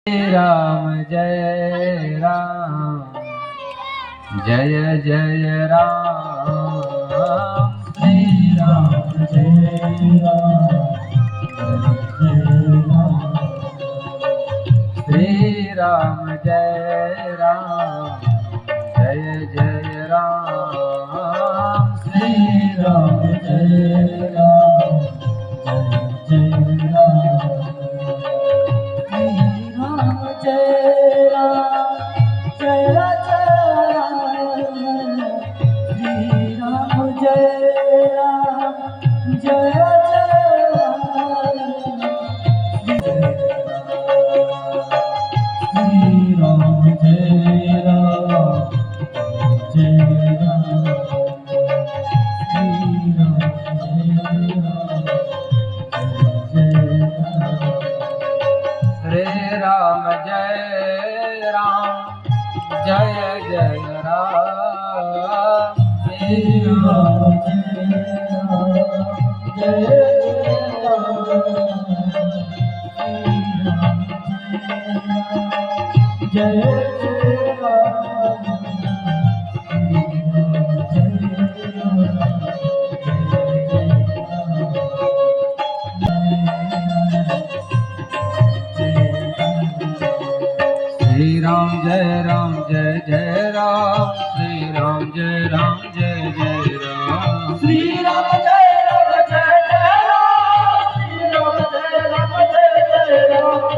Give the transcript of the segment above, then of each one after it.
Ram Jai Ram Jai Jai Ram Shri Ram Jai Ram Shri Ram Jai Ram Jai Jai Ram Shri Ram Jai Ram Jai Jai Ram Jai Ram Jai Ram Jai Ram Jai Ram Jai Ram Jai Jai Ram Shri Ram Jai Ram Jai Shri Ram Jai Ram Jai Jai Ram Shri Ram Jai Ram Jai Jai Ram Shri Ram Jai Ram Jai Jai Ram Shri Ram Jai Ram Jai Jai Ram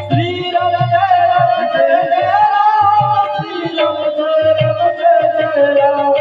Shri Ram Jai Ram Jai Jai Ram Shri Ram Jai Ram Jai Jai Ram